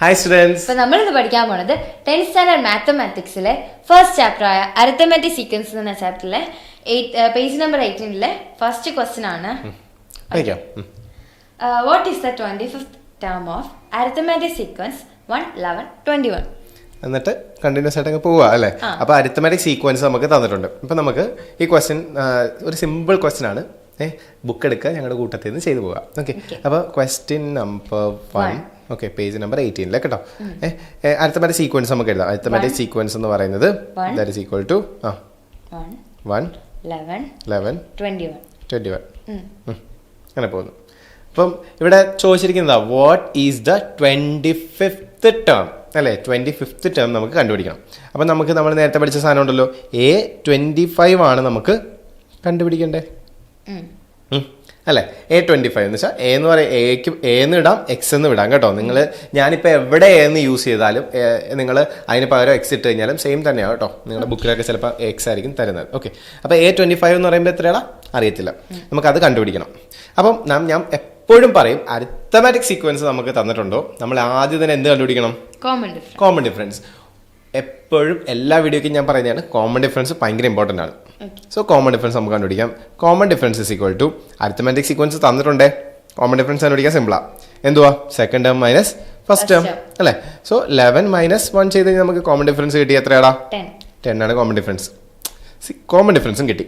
Hi students. So, we will study 10th standard mathematics first chapter arithmetic sequence chapter page number 18 first question what is the 25th term of arithmetic sequence 1 11 21 എന്നിട്ട് continuous ആയിട്ട് പോവുക അല്ലേ. അപ്പോൾ arithmetic sequence നമുക്ക് തന്നിട്ടുണ്ട്. ഇപ്പം നമുക്ക് ഈ ക്വസ്റ്റ്യൻ ഒരു സിമ്പിൾ ക്വസ്റ്റ്യൻ ആണ്. ബുക്ക് എടുക്കുക, ഞങ്ങളുടെ കൂട്ടത്തിൽ നിന്ന് ചെയ്തു പോവുക. ഓക്കെ, അപ്പോൾ question number 1 okay page number 18 കേട്ടോ. അരിത്തമാറ്റിക് സീക്വൻസ് നമുക്ക് എഴുതാം. അരിത്തമാറ്റിക് സീക്വൻസ് എന്ന് പറയുന്നത് ദാറ്റ് ഈസ് ഈക്വൽ ടു 1 11 21 അങ്ങനെ പോകുന്നു. അപ്പം ഇവിടെ ചോദിച്ചിരിക്കുന്നത് what is the 25th term അല്ലേ. 25th ടേം നമുക്ക് കണ്ടുപിടിക്കണം. അപ്പം നമുക്ക് നമ്മൾ നേരത്തെ പഠിച്ച സാധനം ഉണ്ടല്ലോ, A25 ആണ് നമുക്ക് കണ്ടുപിടിക്കണ്ടേ അല്ലേ. A25 എന്ന് വെച്ചാൽ എ എന്ന് പറയാം, എക്ക് എന്ന് ഇടാം എക്സ് എന്ന് വിടാം കേട്ടോ. ഞാനിപ്പോൾ എവിടെ എന്ന് യൂസ് ചെയ്താലും നിങ്ങൾ അതിന് പകരം എക്സ് ഇട്ട് കഴിഞ്ഞാലും സെയിം തന്നെയാണ് കേട്ടോ. നിങ്ങളുടെ ബുക്കിലൊക്കെ ചിലപ്പോൾ എക്സ് ആയിരിക്കും തരുന്നത്. ഓക്കെ, അപ്പോൾ A25 എന്ന് പറയുമ്പോൾ എത്രയാടാ അറിയത്തില്ല, നമുക്കത് കണ്ടുപിടിക്കണം. അപ്പം ഞാൻ എപ്പോഴും പറയും അരിത്തമാറ്റിക് സീക്വൻസ് നമുക്ക് തന്നിട്ടുണ്ടോ, നമ്മൾ ആദ്യം തന്നെ എന്ത് കണ്ടുപിടിക്കണം? Common difference. എപ്പോഴും എല്ലാ വീഡിയോയ്ക്കും ഞാൻ പറയുന്നതാണ് കോമൺ ഡിഫറൻസ് ഭയങ്കര ഇമ്പോർട്ടൻ്റ് ആണ്. സോ കോമൺ ഡിഫറൻസ് നമുക്ക് കണ്ടുപിടിക്കാം. Common difference is equal to arithmetic sequence തന്നിട്ടുണ്ടേ, കോമൺ ഡിഫറൻസ് കണ്ടുപിടിക്കാൻ സിമ്പിളാ. എന്തുവാ? Second term minus first term അല്ലേ. സോ 11 - 1 ചെയ്ത് കഴിഞ്ഞാൽ നമുക്ക് കോമൺ ഡിഫറൻസ് കിട്ടി. എത്രയാടാ? 10 ആണ് കോമൺ ഡിഫറൻസ്. കോമൺ ഡിഫറൻസും കിട്ടി.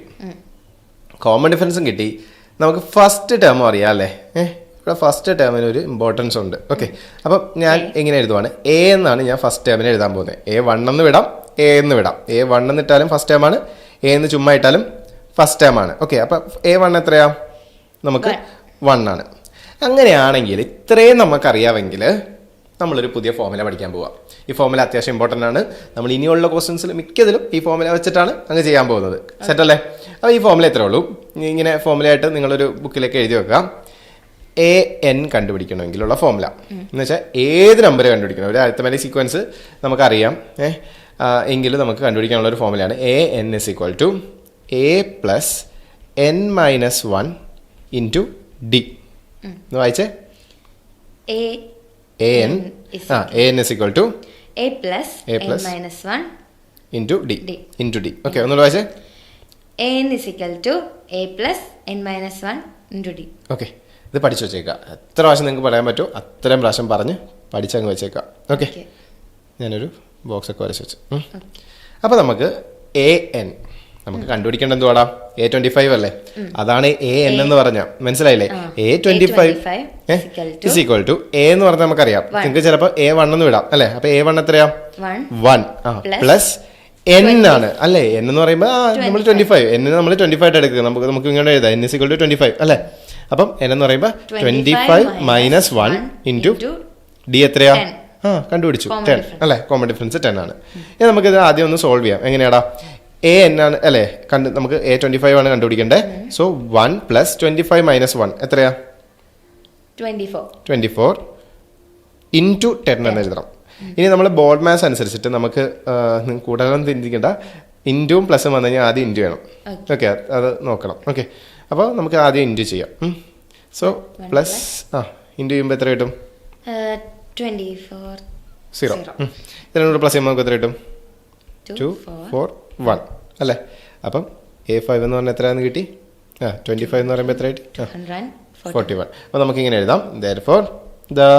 കോമൺ ഡിഫറൻസും കിട്ടി. നമുക്ക് ഫസ്റ്റ് ടേം അറിയാം അല്ലേ. ഇവിടെ ഫസ്റ്റ് ടേമിന് ഒരു ഇമ്പോർട്ടൻസ് ഉണ്ട്. ഓക്കെ, അപ്പം ഞാൻ എങ്ങനെ എഴുതുവാണ്? എ എന്നാണ് ഞാൻ ഫസ്റ്റ് ടേമിന് എഴുതാൻ പോകുന്നത്. A1 എന്ന് വിടാം, എ എന്ന് വിടാം. A1 എന്ന് ഇട്ടാലും ഫസ്റ്റ് ടേമാണ്, എ എന്ന് ചുമ്മാ ഇട്ടാലും ഫസ്റ്റ് ടേമാണ്. ഓക്കെ, അപ്പം A1 എത്രയാ? നമുക്ക് 1 ആണ്. അങ്ങനെയാണെങ്കിൽ ഇത്രയും നമുക്കറിയാമെങ്കിൽ നമ്മളൊരു പുതിയ ഫോമുല പഠിക്കാൻ പോവാം. ഈ ഫോമുല അത്യാവശ്യം ഇമ്പോർട്ടൻ്റ് ആണ്. നമ്മൾ ഇനിയുള്ള ക്വസ്റ്റ്യൻസിൽ മിക്കതിലും ഈ ഫോമുല വെച്ചിട്ടാണ് അങ്ങ് ചെയ്യാൻ പോകുന്നത്. സെറ്റല്ലേ? അപ്പോൾ ഈ ഫോമുല എത്രയേ ഉള്ളൂ. ഇങ്ങനെ ഫോമുലയായിട്ട് നിങ്ങളൊരു ബുക്കിലേക്ക് എഴുതി വെക്കുക. AN കണ്ടുപിടിക്കണമെങ്കിലുള്ള ഫോമുല എന്ന് വെച്ചാൽ ഏത് നമ്പർ കണ്ടുപിടിക്കണം, ഒരു അരിത്തമാറ്റിക് സീക്വൻസ് നമുക്കറിയാം എങ്കിലും നമുക്ക് കണ്ടുപിടിക്കാനുള്ള ഒരു ഫോമുലയാണ് AN = A + n - 1 × D. എന്ന് വായിച്ചേ. AN = A + n - 1 × D. Okay, ഒന്നുകൂടെ വായിച്ചേ. AN = A + n - 1 × D. Okay, ഇത് പഠിച്ചു വെച്ചേക്കാം. എത്ര പ്രാവശ്യം നിങ്ങൾക്ക് പറയാൻ പറ്റുമോ അത്രയും പ്രാവശ്യം പറഞ്ഞ് പഠിച്ചങ്ങ് വെച്ചേക്കാം. ഓക്കെ, ഞാനൊരു ബോക്സൊക്കെ വരച്ച് വെച്ചു. അപ്പോൾ നമുക്ക് AN നമുക്ക് കണ്ടുപിടിക്കേണ്ട എന്തുവാടാ? A25 അല്ലേ. അതാണ് AN എന്ന് പറഞ്ഞാൽ മനസ്സിലായില്ലേ. A25 = A എന്ന് പറഞ്ഞാൽ നമുക്കറിയാം. നിങ്ങൾക്ക് ചിലപ്പോൾ A1 എന്ന് വിടാം അല്ലേ. അപ്പോൾ A1 എത്രയാ? 1 പ്ലസ് N ആണ് അല്ലേ. N എന്ന് പറയുമ്പോൾ നമ്മൾ 25, N നമ്മൾ 25 ആയിട്ട് എടുക്കുക. നമുക്ക് ഇങ്ങനെ എഴുതാം N = 25 അല്ലേ. അപ്പം N എന്ന് പറയുമ്പോൾ 25 - 1 × D എത്രയാ? കണ്ടുപിടിച്ചു 10 അല്ലേ. കോമൺ ഡിഫറൻസ് 10 ആണ്. ഇനി നമുക്കിത് ആദ്യം ഒന്ന് സോൾവ് ചെയ്യാം. എങ്ങനെയാടാ? AN ആണ് അല്ലേ. നമുക്ക് A25 ആണ് കണ്ടുപിടിക്കേണ്ടത്. സോ 1 + 25 - 1 എത്രയാ? 24 × 10 എന്ന് എഴുതണം. ഇനി നമ്മൾ ബോർഡ് മാത്സ് അനുസരിച്ചിട്ട് നമുക്ക് കൂടുതലൊന്നും ചിന്തിക്കേണ്ട, ഇൻറ്റും പ്ലസും വന്നു കഴിഞ്ഞാൽ ആദ്യം ഇൻറ്റു വേണം. ഓക്കെ, അത് നോക്കണം. ഓക്കെ, അപ്പോൾ നമുക്ക് ആദ്യം ഇൻറ്റു ചെയ്യാം. സോ പ്ലസ് ഇൻറ്റു ചെയ്യുമ്പോൾ എത്ര കിട്ടും? 0. ഇതിനോട് പ്ലസ് ചെയ്യുമ്പോൾ നമുക്ക് എത്ര കിട്ടും? 2 4 1 അല്ലേ. അപ്പം A5 എന്ന് പറഞ്ഞാൽ എത്രയാണെന്ന് കിട്ടി? 25 എന്ന് പറയുമ്പോൾ എത്ര കിട്ടി? 41. അപ്പോൾ നമുക്കിങ്ങനെ എഴുതാം. Therefore the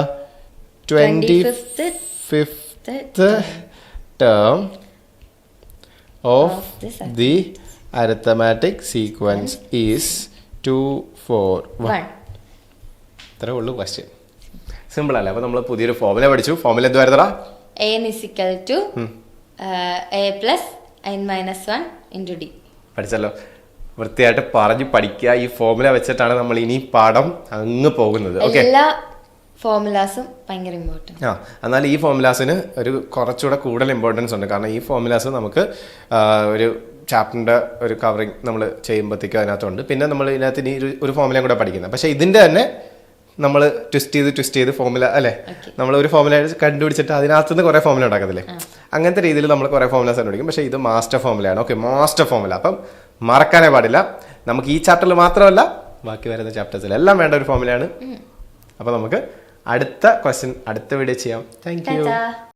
25th term of the arithmetic sequence is 2 4 1. ഇത്രേ ഉള്ളൂ ക്വസ്റ്റ്യൻ. സിമ്പിൾ അല്ലേ. അപ്പോൾ നമ്മൾ പുതിയൊരു ഫോമുല പഠിച്ചു. ഫോമുല എന്തുവായിരുന്നടാ? AN = A + n - 1 × D. പഠിച്ചല്ലോ. വൃത്തിയായിട്ട് പറഞ്ഞു പഠിക്കുക. ഈ ഫോമുല വെച്ചിട്ടാണ് നമ്മൾ ഇനി പാഠം അങ്ങ് പോകുന്നത്. ഓക്കെ, എല്ലാ ഫോമുലാസും ഭയങ്കര ഇമ്പോർട്ടൻറ്റ്. എന്നാൽ ഈ ഫോമുലാസിന് ഒരു കുറച്ചുകൂടെ കൂടുതൽ ഇമ്പോർട്ടൻസ് ഉണ്ട്. കാരണം ഈ ഫോമുലാസ് നമുക്ക് ഒരു ചാപ്റ്ററിൻ്റെ ഒരു കവറിങ് നമ്മൾ ചെയ്യുമ്പോഴത്തേക്കും അതിനകത്തുണ്ട്. പിന്നെ നമ്മൾ ഇതിനകത്ത് ഇനി ഒരു ഫോമുലയും കൂടെ പഠിക്കുന്നത്. പക്ഷേ ഇതിൻ്റെ തന്നെ നമ്മൾ ട്വിസ്റ്റ് ചെയ്ത് ഫോമുല അല്ലേ. നമ്മൾ ഒരു ഫോമുല കണ്ടുപിടിച്ചിട്ട് അതിനകത്തുനിന്ന് കുറേ ഫോമുല ഉണ്ടാക്കത്തില്ലേ. അങ്ങനത്തെ രീതിയിൽ നമ്മൾ കുറേ ഫോമുലാസ് കണ്ടുപിടിക്കും. പക്ഷേ ഇത് മാസ്റ്റർ ഫോമുലയാണ്. Okay, master formula. അപ്പം മറക്കാനേ പാടില്ല. നമുക്ക് ഈ ചാപ്റ്ററിൽ മാത്രമല്ല ബാക്കി വരുന്ന ചാപ്റ്റേഴ്സിലെല്ലാം വേണ്ട ഒരു ഫോമുലയാണ്. അപ്പോൾ നമുക്ക് അടുത്ത ക്വസ്റ്റ്യൻ അടുത്ത വീഡിയോ ചെയ്യാം. Thank you. Ta-ta.